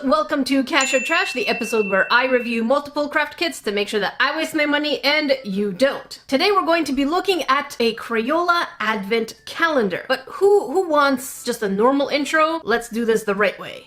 welcome to Cash or Trash, the episode where I review multiple craft kits to make sure that I waste my money and you don't. Today we're going to be looking at a Crayola advent calendar. But who wants just a normal intro? Let's do this the right way.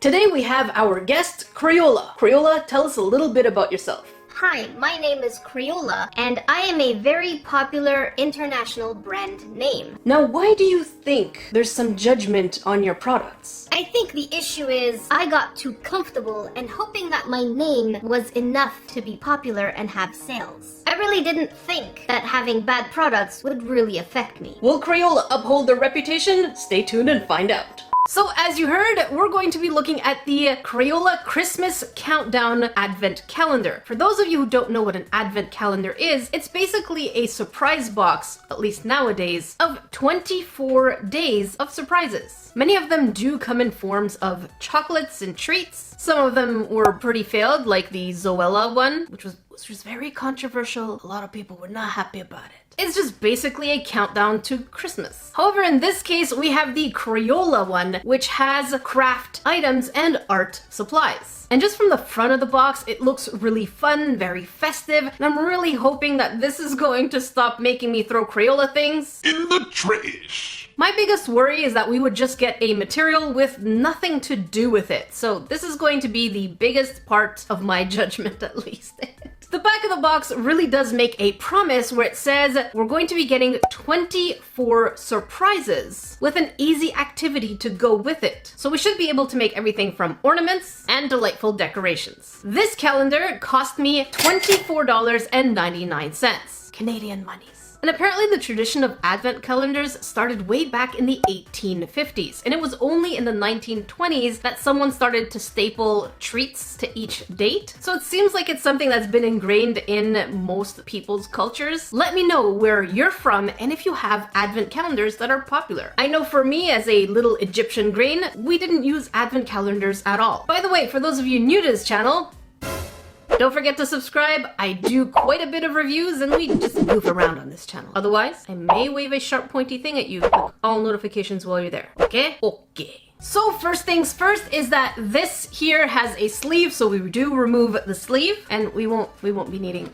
Today we have our guest, Crayola. Crayola, tell us a little bit about yourself. Hi, my name is Crayola, and I am a very popular international brand name. Now, why do you think there's some judgment on your products? I think the issue is I got too comfortable and hoping that my name was enough to be popular and have sales. I really didn't think that having bad products would really affect me. Will Crayola uphold their reputation? Stay tuned and find out. So as you heard, we're going to be looking at the Crayola Christmas Countdown Advent Calendar. For those of you who don't know what an Advent Calendar is, it's basically a surprise box, at least nowadays, of 24 days of surprises. Many of them do come in forms of chocolates and treats. Some of them were pretty failed, like the Zoella one, which was very controversial. A lot of people were not happy about it. It's just basically a countdown to Christmas. However, in this case, we have the Crayola one, which has craft items and art supplies. And just from the front of the box, it looks really fun, very festive, and I'm really hoping that this is going to stop making me throw Crayola things in the trash. My biggest worry is that we would just get a material with nothing to do with it. So this is going to be the biggest part of my judgment, at least. The back of the box really does make a promise where it says we're going to be getting 24 surprises with an easy activity to go with it. So we should be able to make everything from ornaments and delightful decorations. This calendar cost me $24.99, Canadian monies. And apparently the tradition of advent calendars started way back in the 1850s, and it was only in the 1920s that someone started to staple treats to each date. So it seems like it's something that's been ingrained in most people's cultures. Let me know where you're from and if you have advent calendars that are popular. I know for me, as a little Egyptian grain, we didn't use advent calendars at all. By the way, for those of you new to this channel, don't forget to subscribe. I do quite a bit of reviews and we just goof around on this channel. Otherwise, I may wave a sharp pointy thing at you. Click all notifications while you're there. Okay? Okay. So first things first is that this here has a sleeve, so we do remove the sleeve and we won't be needing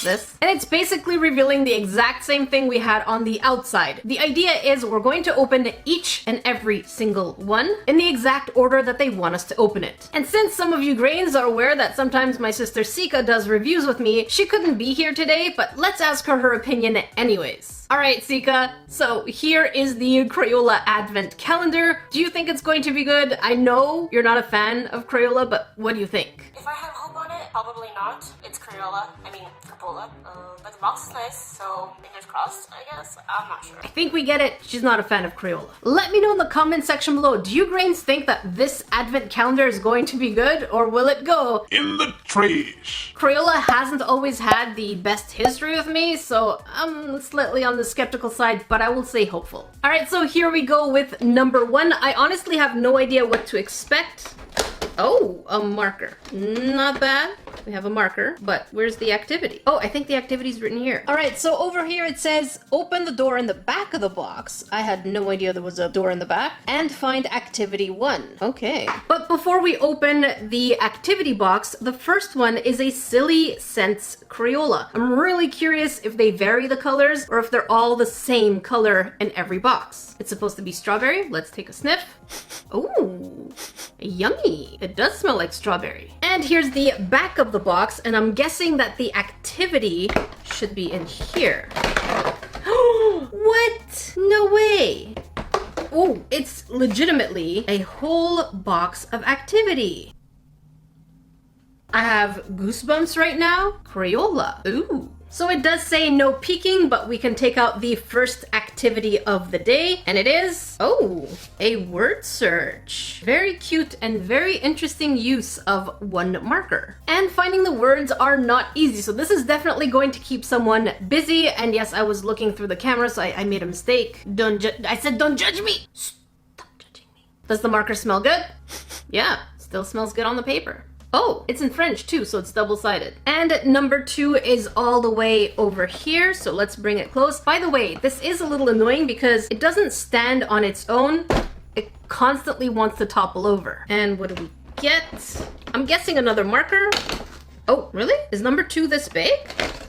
this. And it's basically revealing the exact same thing we had on the outside. The idea is we're going to open each and every single one in the exact order that they want us to open it. And since some of you grains are aware that sometimes my sister Sika does reviews with me, she couldn't be here today, but let's ask her opinion anyways. Alright, Sika, so here is the Crayola Advent Calendar. Do you think it's going to be good? I know you're not a fan of Crayola, but what do you think? If I had hope on it, probably not. It's Crayola. I mean, Capola. But the box is nice, so fingers crossed, I guess. I'm not sure. I think we get it. She's not a fan of Crayola. Let me know in the comment section below. Do you grains think that this advent calendar is going to be good, or will it go in the trash? Crayola hasn't always had the best history with me, so I'm slightly on the skeptical side, but I will say hopeful. Alright, so here we go with number one. I honestly have no idea what to expect. Oh, a marker. Not bad. We have a marker, but where's the activity? Oh, I think the activity's written here. All right, so over here it says, open the door in the back of the box. I had no idea there was a door in the back. And find activity 1. Okay. But before we open the activity box, the first one is a Silly Scents Crayola. I'm really curious if they vary the colors or if they're all the same color in every box. It's supposed to be strawberry. Let's take a sniff. Ooh, yummy. It does smell like strawberry. And here's the back of the box, and I'm guessing that the activity should be in here. What? No way. Oh, it's legitimately a whole box of activity. I have goosebumps right now. Crayola. Ooh. So it does say no peeking, but we can take out the first activity of the day, and it is, oh, a word search. Very cute and very interesting use of one marker. And finding the words are not easy, so this is definitely going to keep someone busy. And yes, I was looking through the camera, so I made a mistake. I said don't judge me. Stop judging me. Does the marker smell good? Yeah, still smells good on the paper. Oh, it's in French too, so it's double-sided. And number 2 is all the way over here, so let's bring it close. By the way, this is a little annoying because it doesn't stand on its own. it constantly wants to topple over. And what do we get? I'm guessing another marker. Oh, really? Is number 2 this big?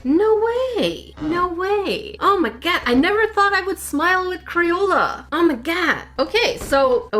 No way. No way. Oh my god. I never thought I would smile with Crayola. Oh my god. Okay, so,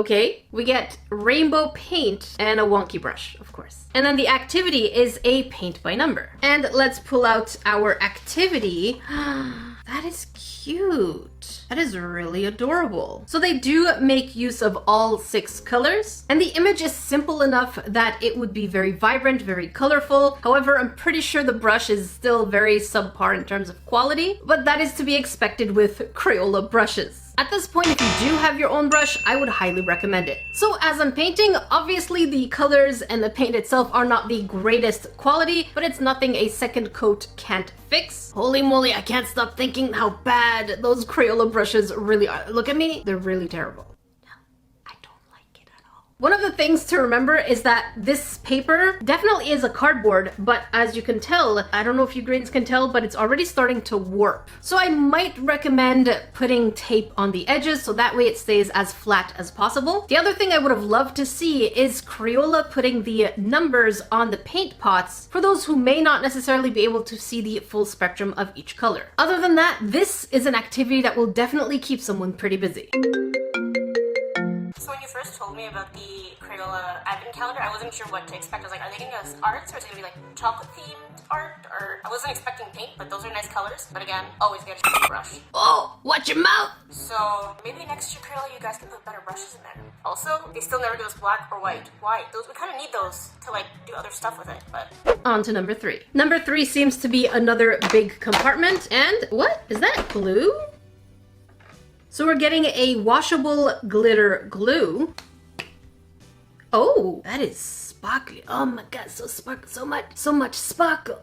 we get rainbow paint and a wonky brush, of course. And then the activity is a paint by number. And let's pull out our activity. That is cute. That is really adorable. So they do make use of all 6 colors, and the image is simple enough that it would be very vibrant, very colorful. However, I'm pretty sure the brush is still very subpar in terms of quality, but that is to be expected with Crayola brushes. At this point, if you do have your own brush, I would highly recommend it. So as I'm painting, obviously the colors and the paint itself are not the greatest quality, but it's nothing a second coat can't fix. Holy moly, I can't stop thinking how bad those Crayola brushes really are. Look at me, they're really terrible. One of the things to remember is that this paper definitely is a cardboard, but as you can tell, I don't know if you grains can tell, but it's already starting to warp. So I might recommend putting tape on the edges so that way it stays as flat as possible. The other thing I would have loved to see is Crayola putting the numbers on the paint pots for those who may not necessarily be able to see the full spectrum of each color. Other than that, this is an activity that will definitely keep someone pretty busy. So when you first told me about the Crayola advent calendar, I wasn't sure what to expect. I was like, are they going to give us arts, or is it going to be like chocolate themed art? Or I wasn't expecting paint, but those are nice colors. But again, always get a brush. Oh, watch your mouth! So maybe next year, Crayola, you guys can put better brushes in there. Also, they still never give us black or white. Why? Those, we kind of need those to like do other stuff with it, but... On to number 3. Number 3 seems to be another big compartment. And what? Is that glue? So we're getting a washable glitter glue. Oh, that is sparkly. Oh my god, so sparkle, so much sparkle.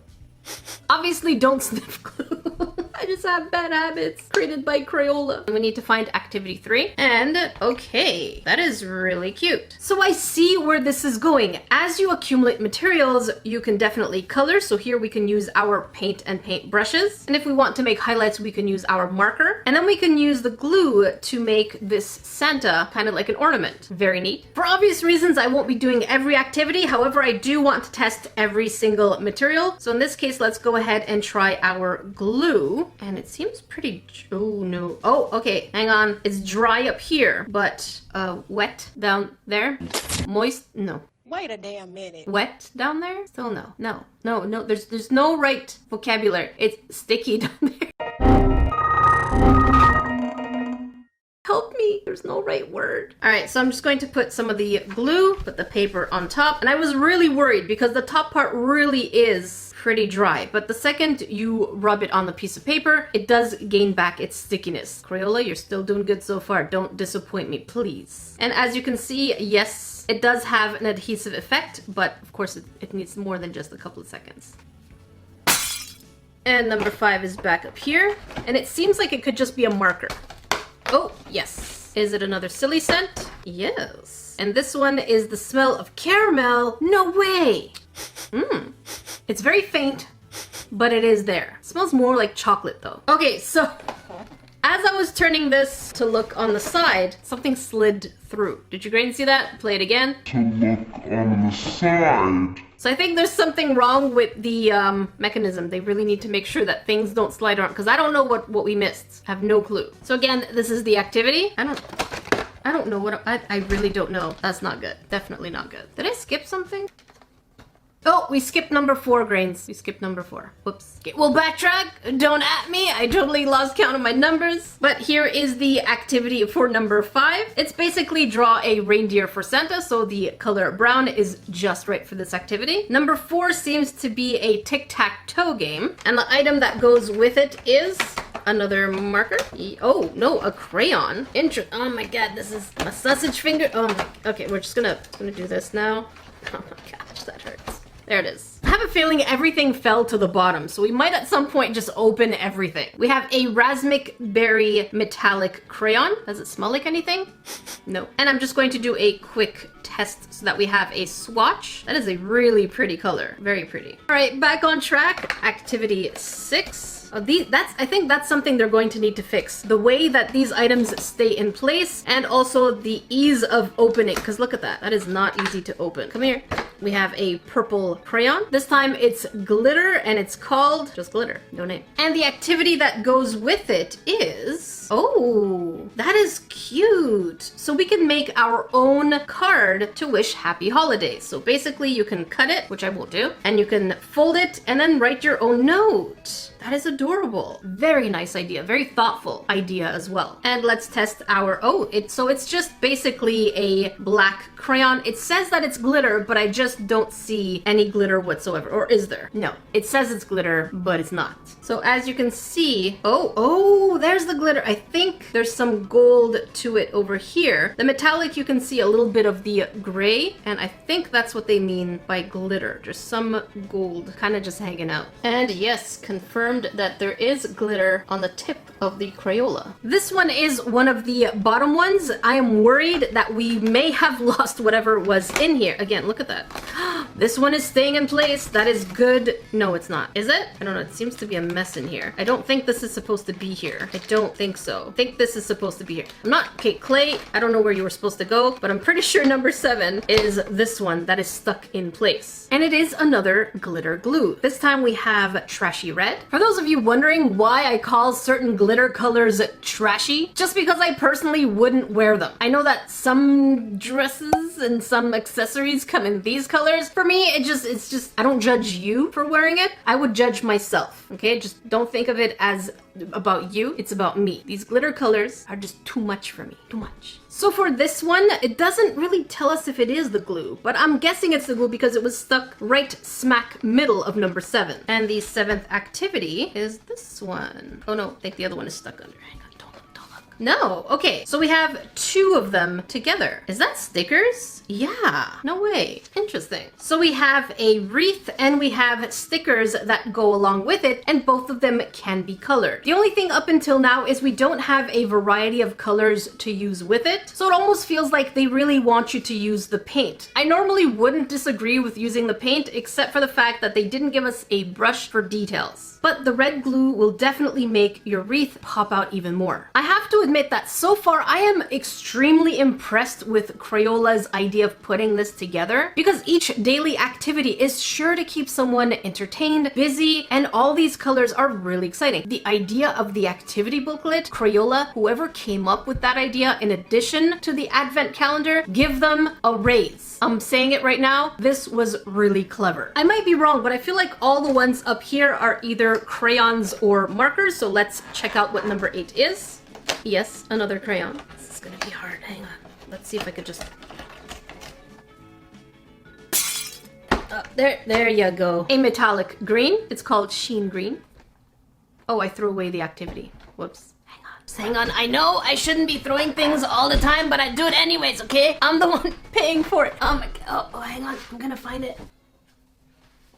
Obviously don't sniff glue. I just have bad habits created by Crayola. We need to find activity 3. And okay, that is really cute. So I see where this is going. As you accumulate materials, you can definitely color. So here we can use our paint and paint brushes. And if we want to make highlights, we can use our marker. And then we can use the glue to make this Santa kind of like an ornament. Very neat. For obvious reasons, I won't be doing every activity. However, I do want to test every single material. So in this case, let's go ahead and try our glue. And it seems pretty, oh no. Oh, okay, hang on. It's dry up here, but wet down there. Moist, no. Wait a damn minute. Wet down there? Still no. No, there's no right vocabulary. It's sticky down there. Help me, there's no right word. All right, so I'm just going to put some of the glue, put the paper on top. And I was really worried because the top part really is pretty dry, but the second you rub it on the piece of paper, it does gain back its stickiness. Crayola, you're still doing good so far. Don't disappoint me, please. And as you can see, yes, it does have an adhesive effect, but of course it needs more than just a couple of seconds. And number 5 is back up here, and it seems like it could just be a marker. Oh, yes. Is it another silly scent? Yes. And this one is the smell of caramel. No way! It's very faint, but it is there. It smells more like chocolate though. Okay, so as I was turning this to look on the side, something slid through. Did you grain see that? Play it again. To look on the side. So I think there's something wrong with the mechanism. They really need to make sure that things don't slide around because I don't know what we missed. I have no clue. So again, this is the activity. I don't know what, I really don't know. That's not good. Definitely not good. Did I skip something? Oh, we skipped number 4, grains. We skipped number 4. Whoops. Okay, we'll backtrack. Don't at me. I totally lost count of my numbers. But here is the activity for number 5. It's basically draw a reindeer for Santa, so the color brown is just right for this activity. Number 4 seems to be a tic-tac-toe game, and the item that goes with it is another marker. Oh, no, a crayon. Oh my god, this is a sausage finger. Oh my, okay, we're just gonna do this now. Oh my gosh, that hurts. There it is. have a feeling everything fell to the bottom, so we might at some point just open everything. We have a raspberry metallic crayon. Does it smell like anything? No. And I'm just going to do a quick test so that we have a swatch. That is a really pretty color. Very pretty. All right, back on track. Activity 6. I think that's something they're going to need to fix. The way that these items stay in place and also the ease of opening. Because look at that. That is not easy to open. Come here. We have a purple crayon. This time it's glitter and it's called just glitter. No name. And the activity that goes with it is... Oh, that is cute. So we can make our own card to wish happy holidays. So basically you can cut it, which I won't do, and you can fold it and then write your own note. That is adorable. Very nice idea. Very thoughtful idea as well. And let's test our, so it's just basically a black crayon. It says that it's glitter, but I just don't see any glitter whatsoever. Or is there? No, it says it's glitter, but it's not. So as you can see, there's the glitter. I think there's some gold to it over here. The metallic, you can see a little bit of the gray, and I think that's what they mean by glitter. Just some gold kind of just hanging out. And yes, confirmed that there is glitter on the tip of the Crayola. This one is one of the bottom ones. I am worried that we may have lost whatever was in here. Again, look at that. This one is staying in place. That is good. No, it's not. Is it? I don't know. It seems to be a mess in here. I don't think this is supposed to be here. I don't think so. I think this is supposed to be here. Okay, Clay, I don't know where you were supposed to go, but I'm pretty sure number 7 is this one that is stuck in place. And it is another glitter glue. This time we have trashy red. For those of you wondering why I call certain glitter colors trashy, just because I personally wouldn't wear them. I know that some dresses and some accessories come in these colors. For me, it's just, I don't judge you for wearing it. I would judge myself, okay? Just don't think of it as about you. It's about me. These glitter colors are just too much for me. Too much. So for this one, it doesn't really tell us if it is the glue, but I'm guessing it's the glue because it was stuck right smack middle of number 7. And the 7th activity is this one. Oh no, I think the other one is stuck under. Hang on, don't look, don't look. No, okay, so we have 2 of them together. Is that stickers? Yeah, no way. Interesting. So we have a wreath and we have stickers that go along with it, and both of them can be colored. The only thing up until now is we don't have a variety of colors to use with it, so it almost feels like they really want you to use the paint. I normally wouldn't disagree with using the paint, except for the fact that they didn't give us a brush for details. But the red glue will definitely make your wreath pop out even more. I have to admit that so far I am extremely impressed with Crayola's idea of putting this together, because each daily activity is sure to keep someone entertained, busy, and all these colors are really exciting. The idea of the activity booklet, Crayola, whoever came up with that idea in addition to the advent calendar, give them a raise. I'm saying it right now, this was really clever. I might be wrong, but I feel like all the ones up here are either crayons or markers, so let's check out what number 8 is. Yes, another crayon. This is gonna be hard. Hang on. Let's see if I could just... there you go. A metallic green. It's called sheen green. Oh, I threw away the activity. Whoops. Hang on. I know I shouldn't be throwing things all the time, but I do it anyways, okay? I'm the one paying for it. Oh my god. Oh, hang on. I'm gonna find it.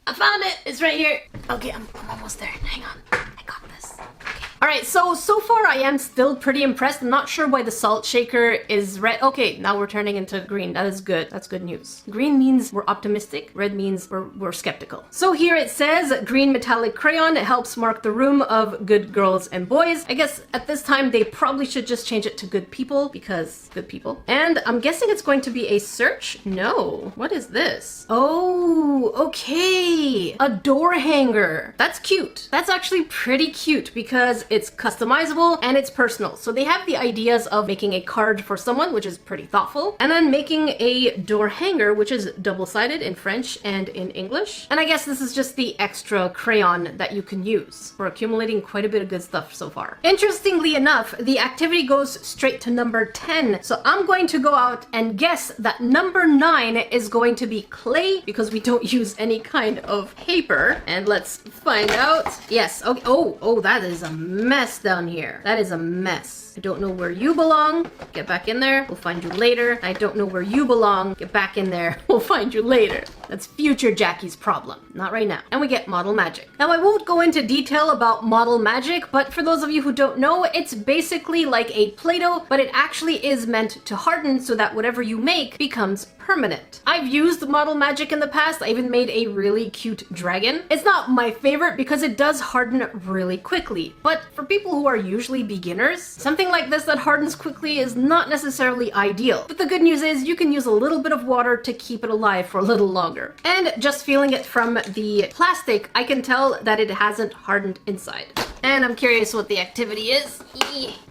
I found it. It's right here. Okay, I'm almost there. Hang on. I got this. Okay. Alright, so far I am still pretty impressed. I'm not sure why the salt shaker is red. Okay, now we're turning into green. That is good. That's good news. Green means we're optimistic. Red means we're skeptical. So here it says, green metallic crayon. It helps mark the room of good girls and boys. I guess at this time they probably should just change it to good people, because good people. And I'm guessing it's going to be a search? No. What is this? Oh, okay. A door hanger. That's cute. That's actually pretty cute because it's customizable and it's personal. So they have the ideas of making a card for someone, which is pretty thoughtful, and then making a door hanger, which is double-sided in French and in English. And I guess this is just the extra crayon that you can use. We're accumulating quite a bit of good stuff so far. Interestingly enough, the activity goes straight to number 10. So I'm going to go out and guess that number 9 is going to be clay, because we don't use any kind of paper. And let's find out. Yes. Okay. Oh, that is a mess down here. That is a mess. I don't know where you belong. Get back in there. We'll find you later. I don't know where you belong. Get back in there. We'll find you later. That's future Jackie's problem. Not right now. And we get model magic. Now, I won't go into detail about model magic, but for those of you who don't know, it's basically like a Play-Doh, but it actually is meant to harden so that whatever you make becomes permanent. I've used model magic in the past. I even made a really cute dragon. It's not my favorite because it does harden really quickly, but for people who are usually beginners, something like this that hardens quickly is not necessarily ideal. But the good news is you can use a little bit of water to keep it alive for a little longer. And just feeling it from the plastic, I can tell that it hasn't hardened inside. And I'm curious what the activity is.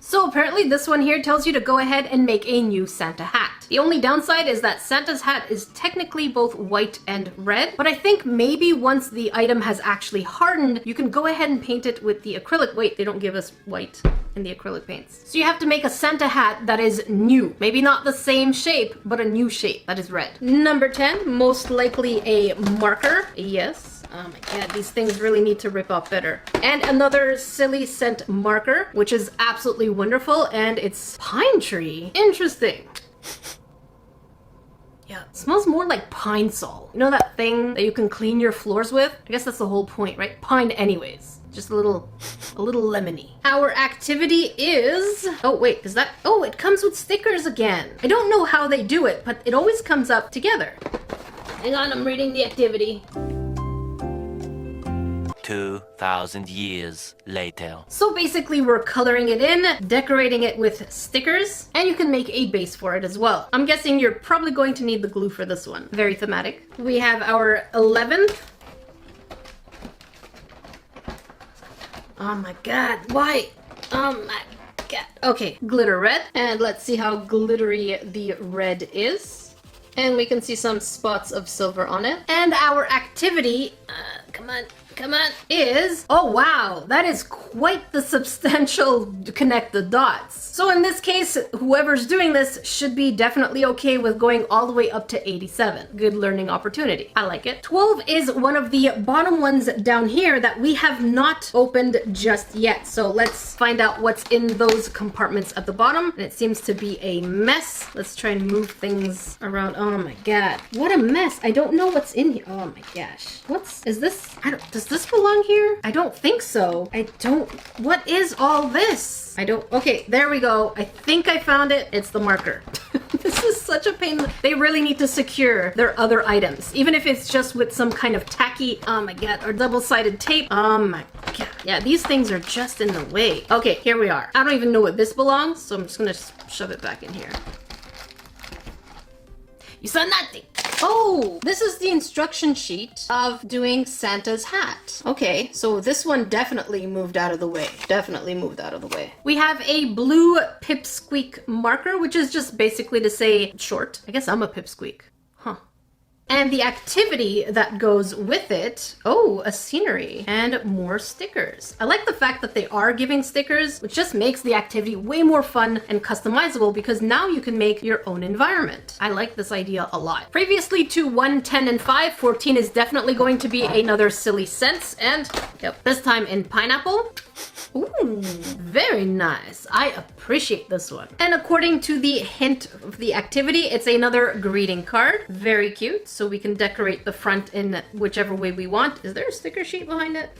So apparently this one here tells you to go ahead and make a new Santa hat. The only downside is that Santa's hat is technically both white and red, but I think maybe once the item has actually hardened, you can go ahead and paint it with the acrylic. Wait, they don't give us white in the acrylic paints. So you have to make a Santa hat that is new. Maybe not the same shape, but a new shape that is red. Number 10, most likely a marker. Yes. Oh my god, these things really need to rip off better. And another silly scent marker, which is absolutely wonderful, and it's pine tree. Interesting. Yeah, it smells more like pine sol. You know that thing that you can clean your floors with? I guess that's the whole point, right? Pine anyways. Just a little lemony. Our activity is, oh wait, is that, oh, it comes with stickers again. I don't know how they do it, but it always comes up together. Hang on, I'm reading the activity. 2,000 years later. So basically we're coloring it in, decorating it with stickers, and you can make a base for it as well. I'm guessing you're probably going to need the glue for this one. Very thematic. We have our 11th. Oh my god, why? Oh my god. Okay, glitter red. And let's see how glittery the red is. And we can see some spots of silver on it. And our activity, come on, is, oh wow, that is quite the substantial connect the dots. So in this case, whoever's doing this should be definitely okay with going all the way up to 87. Good learning opportunity. I like it. 12 is one of the bottom ones down here that we have not opened just yet. So let's find out what's in those compartments at the bottom. And it seems to be a mess. Let's try and move things around. Oh my god, what a mess. I don't know what's in here. Oh my gosh. Is this, does this belong here? I don't think so. What is all this? Okay, there we go. I think I found it. It's the marker. This is such a pain. They really need to secure their other items, even if it's just with some kind of tacky, oh my god, or double-sided tape. Oh my god. Yeah, these things are just in the way. Okay, here we are. I don't even know what this belongs, so I'm just gonna shove it back in here. You saw nothing. Oh, this is the instruction sheet of doing Santa's hat. Okay, so this one definitely moved out of the way. We have a blue pipsqueak marker, which is just basically to say short. I guess I'm a pipsqueak. Huh. And the activity that goes with it, oh, a scenery and more stickers. I like the fact that they are giving stickers, which just makes the activity way more fun and customizable because now you can make your own environment. I like this idea a lot. Previously to 1, 10, and 5, 14 is definitely going to be another silly sense, and yep, this time in pineapple. Ooh, very nice. I appreciate this one. And according to the hint of the activity, it's another greeting card. Very cute. So we can decorate the front in whichever way we want. Is there a sticker sheet behind it?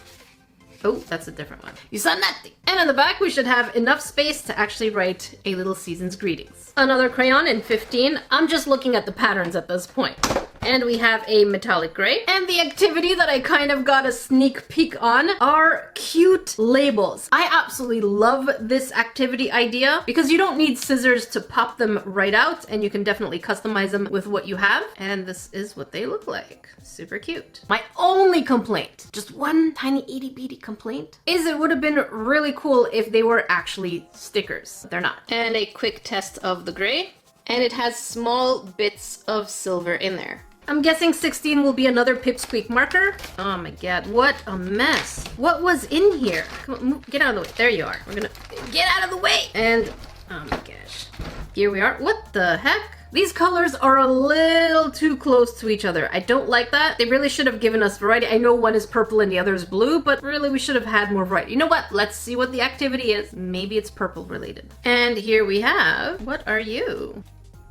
Oh, that's a different one. You saw nothing. And on the back, we should have enough space to actually write a little season's greetings. Another crayon in 15. I'm just looking at the patterns at this point. And we have a metallic gray. And the activity that I kind of got a sneak peek on are cute labels. I absolutely love this activity idea because you don't need scissors to pop them right out, and you can definitely customize them with what you have. And this is what they look like. Super cute. My only complaint, just one tiny itty bitty complaint, is it would have been really cool if they were actually stickers. They're not. And a quick test of the gray. And it has small bits of silver in there. I'm guessing 16 will be another pipsqueak marker. Oh my god, what a mess. What was in here? Come on, get out of the way. There you are. We're gonna get out of the way. And, oh my gosh. Here we are. What the heck? These colors are a little too close to each other. I don't like that. They really should have given us variety. I know one is purple and the other is blue, but really we should have had more variety. You know what? Let's see what the activity is. Maybe it's purple related. And here we have, what are you?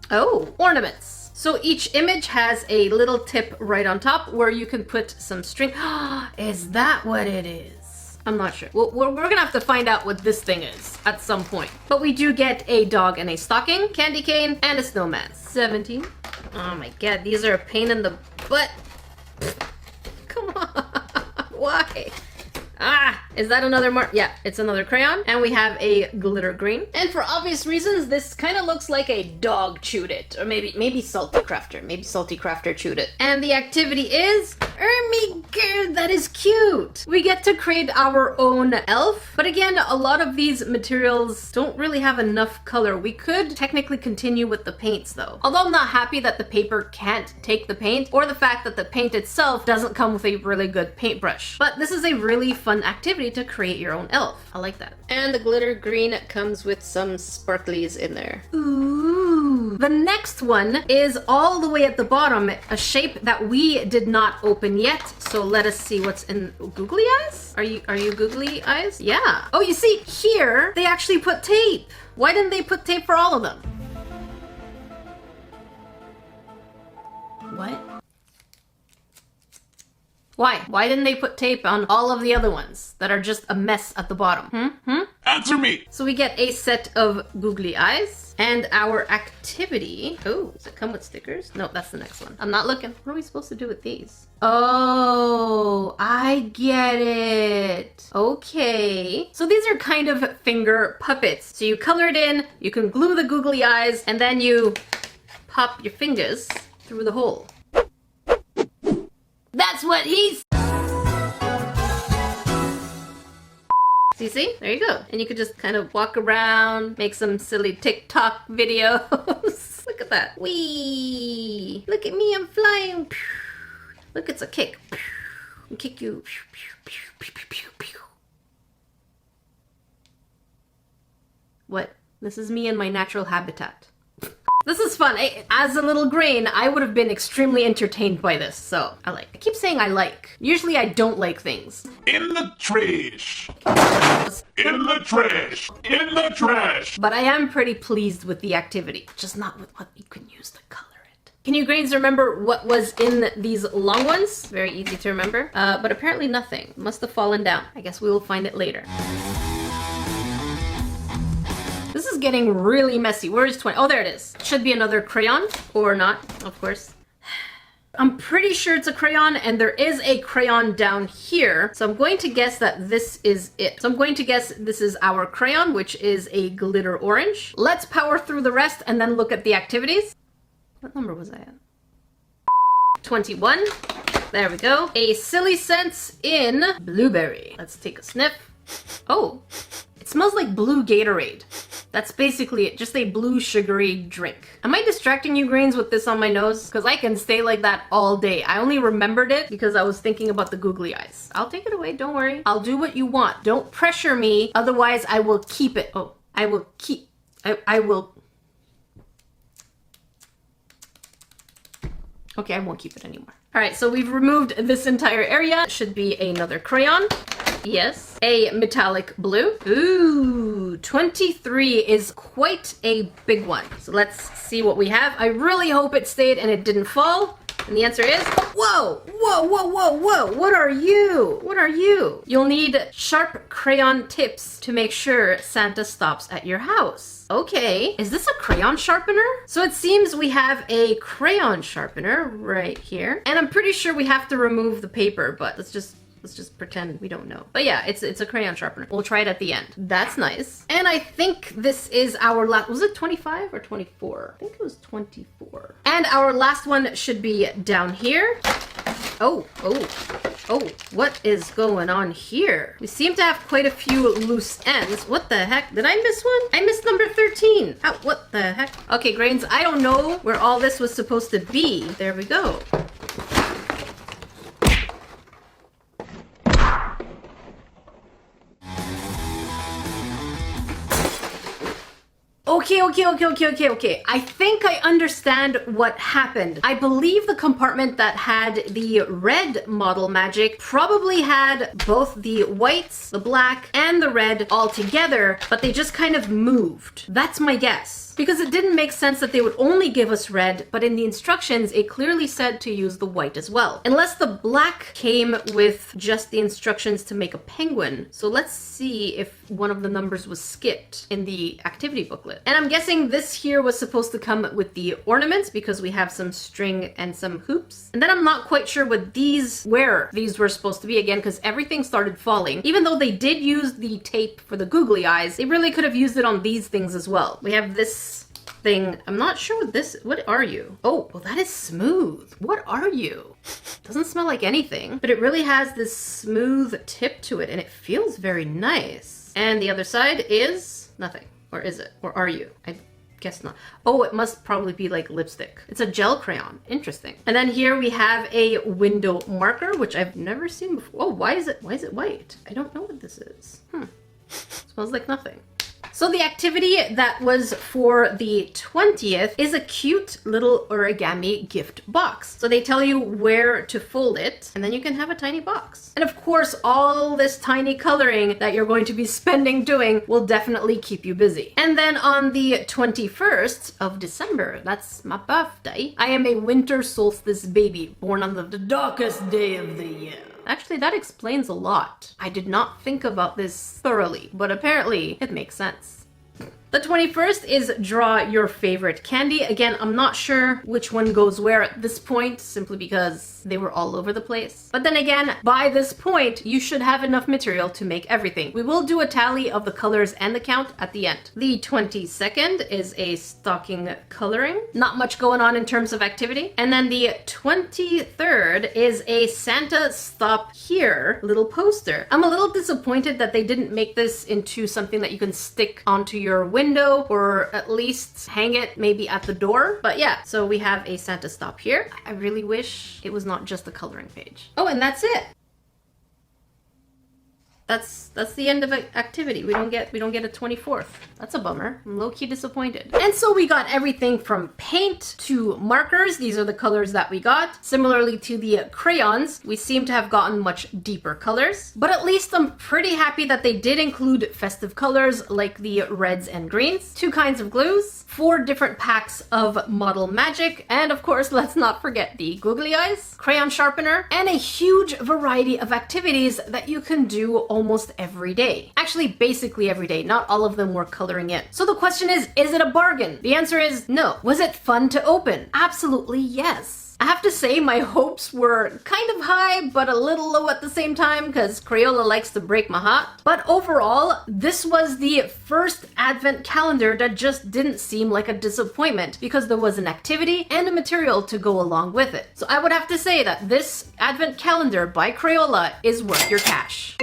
Oh, ornaments. So each image has a little tip right on top where you can put some string. Is that what it is? I'm not sure. Well, we're gonna have to find out what this thing is at some point. But we do get a dog and a stocking, candy cane, and a snowman. 17. Oh my god, these are a pain in the butt. Come on. Why? Ah, is that another mark? Yeah, it's another crayon. And we have a glitter green. And for obvious reasons, this kind of looks like a dog chewed it. Or maybe Salty Crafter. Maybe Salty Crafter chewed it. And the activity is... Oh my god, that is cute! We get to create our own elf. But again, a lot of these materials don't really have enough color. We could technically continue with the paints though. Although I'm not happy that the paper can't take the paint, or the fact that the paint itself doesn't come with a really good paintbrush. But this is a really fun activity to create your own elf. I like that. And the glitter green comes with some sparklies in there. Ooh. The next one is all the way at the bottom, a shape that we did not open yet. So let us see what's in googly eyes? Are you googly eyes? Yeah. Oh, you see here, they actually put tape. Why didn't they put tape for all of them? What? Why? Why didn't they put tape on all of the other ones that are just a mess at the bottom? Answer me! So we get a set of googly eyes and our activity. Oh, does it come with stickers? No, that's the next one. I'm not looking. What are we supposed to do with these? Oh, I get it. Okay. So these are kind of finger puppets. So you color it in, you can glue the googly eyes, and then you pop your fingers through the hole. That's what he's... So you see? There you go. And you could just kind of walk around, make some silly TikTok videos. Look at that. Whee! Look at me, I'm flying. Look, it's a kick. Kick you. What? This is me in my natural habitat. This is fun. As a little grain, I would have been extremely entertained by this, so I like. I keep saying I like. Usually I don't like things. In the trash! In the trash! In the trash! But I am pretty pleased with the activity, just not with what you can use to color it. Can you grains remember what was in these long ones? Very easy to remember. But apparently nothing. Must have fallen down. I guess we will find it later. This is getting really messy. Where is 20? Oh, there it is. Should be another crayon, or not, of course. I'm pretty sure it's a crayon, and there is a crayon down here. So I'm going to guess that this is it. So I'm going to guess this is our crayon, which is a glitter orange. Let's power through the rest and then look at the activities. What number was I at? 21. There we go. A silly sense in blueberry. Let's take a sniff. Oh, it smells like blue Gatorade. That's basically it, just a blue sugary drink. Am I distracting you, grains, with this on my nose? Because I can stay like that all day. I only remembered it because I was thinking about the googly eyes. I'll take it away, don't worry. I'll do what you want. Don't pressure me, otherwise I will keep it. Oh, I will keep, I will. Okay, I won't keep it anymore. All right, so we've removed this entire area. Should be another crayon. Yes. A metallic blue. Ooh, 23 is quite a big one. So let's see what we have. I really hope it stayed and it didn't fall. And the answer is, whoa, whoa, whoa, whoa, whoa. What are you? What are you? You'll need sharp crayon tips to make sure Santa stops at your house. Okay, is this a crayon sharpener? So it seems we have a crayon sharpener right here. And I'm pretty sure we have to remove the paper, but let's just pretend we don't know. But yeah, it's a crayon sharpener. We'll try it at the end. That's nice. And I think this is our last, was it 25 or 24? I think it was 24. And our last one should be down here. Oh, what is going on here? We seem to have quite a few loose ends. What the heck? Did I miss one? I missed number 13. Oh, what the heck? Okay, grains, I don't know where all this was supposed to be. There we go. Okay. I think I understand what happened. I believe the compartment that had the red model magic probably had both the whites, the black, and the red all together, but they just kind of moved. That's my guess. Because it didn't make sense that they would only give us red, but in the instructions, it clearly said to use the white as well. Unless the black came with just the instructions to make a penguin. So let's see if one of the numbers was skipped in the activity booklet. And I'm guessing this here was supposed to come with the ornaments because we have some string and some hoops. And then I'm not quite sure where these were supposed to be again, because everything started falling. Even though they did use the tape for the googly eyes, they really could have used it on these things as well. We have this thing. I'm not sure what are you? Oh, well that is smooth. What are you? Doesn't smell like anything, but it really has this smooth tip to it and it feels very nice. And the other side is nothing. Or is it? Or are you? I guess not. Oh, it must probably be like lipstick. It's a gel crayon. Interesting. And then here we have a window marker, which I've never seen before. Oh, why is it white? I don't know what this is. Smells like nothing. So the activity that was for the 20th is a cute little origami gift box. So they tell you where to fold it, and then you can have a tiny box. And of course, all this tiny coloring that you're going to be spending doing will definitely keep you busy. And then on the 21st of December, that's my birthday, I am a winter solstice baby, born on the darkest day of the year. Actually, that explains a lot. I did not think about this thoroughly, but apparently it makes sense. The 21st is draw your favorite candy. Again, I'm not sure which one goes where at this point, simply because they were all over the place. But then again, by this point, you should have enough material to make everything. We will do a tally of the colors and the count at the end. The 22nd is a stocking coloring. Not much going on in terms of activity. And then the 23rd is a Santa Stop Here little poster. I'm a little disappointed that they didn't make this into something that you can stick onto your window or at least hang it maybe at the door. But yeah, so we have a Santa Stop Here. I really wish it was not just a coloring page. Oh, and that's it. That's the end of an activity. We don't get a 24th. That's a bummer. I'm low-key disappointed. And so we got everything from paint to markers. These are the colors that we got. Similarly to the crayons, we seem to have gotten much deeper colors. But at least I'm pretty happy that they did include festive colors like the reds and greens, 2 kinds of glues, 4 different packs of model magic, and of course, let's not forget the googly eyes, crayon sharpener, and a huge variety of activities that you can do almost every day. Actually, basically every day. Not all of them were coloring in. So the question is it a bargain? The answer is no. Was it fun to open? Absolutely yes. I have to say my hopes were kind of high, but a little low at the same time because Crayola likes to break my heart. But overall, this was the first advent calendar that just didn't seem like a disappointment because there was an activity and a material to go along with it. So I would have to say that this advent calendar by Crayola is worth your cash.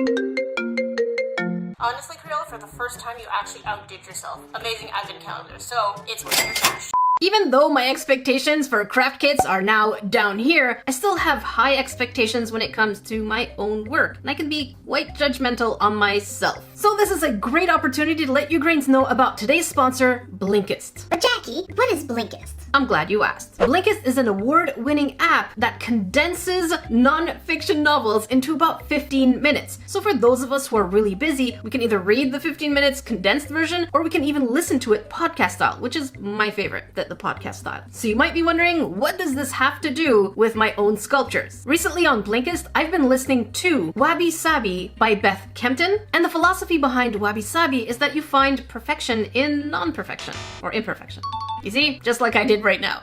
Honestly, Crayola, for the first time, you actually outdid yourself. Amazing advent calendar, so it's worth your cash. Even though my expectations for craft kits are now down here, I still have high expectations when it comes to my own work, and I can be quite judgmental on myself. So this is a great opportunity to let you grains know about today's sponsor, Blinkist. But Jackie, what is Blinkist? I'm glad you asked. Blinkist is an award-winning app that condenses non-fiction novels into about 15 minutes. So for those of us who are really busy, we can either read the 15 minutes condensed version, or we can even listen to it podcast style, which is my favorite, the podcast style. So you might be wondering, what does this have to do with my own sculptures? Recently on Blinkist, I've been listening to Wabi Sabi by Beth Kempton, and the philosophy behind Wabi Sabi is that you find perfection in non-perfection, or imperfection. You see? Just like I did right now.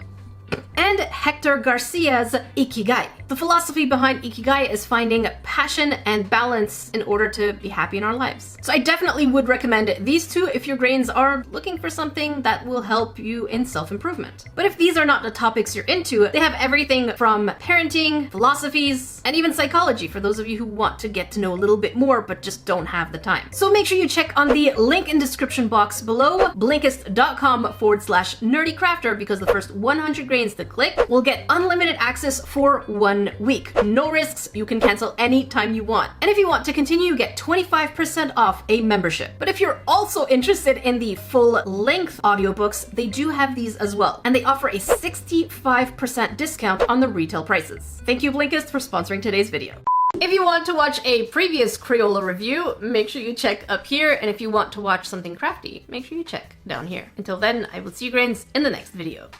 And Hector Garcia's Ikigai. The philosophy behind Ikigai is finding passion and balance in order to be happy in our lives. So I definitely would recommend these two if your grains are looking for something that will help you in self-improvement. But if these are not the topics you're into, they have everything from parenting, philosophies, and even psychology for those of you who want to get to know a little bit more but just don't have the time. So make sure you check on the link in description box below, blinkist.com/nerdycrafter, because the first 100 grains Grains to click will get unlimited access for 1 week. No risks, you can cancel anytime you want. And if you want to continue, you get 25% off a membership. But if you're also interested in the full-length audiobooks, they do have these as well. And they offer a 65% discount on the retail prices. Thank you, Blinkist, for sponsoring today's video. If you want to watch a previous Crayola review, make sure you check up here. And if you want to watch something crafty, make sure you check down here. Until then, I will see you grains in the next video.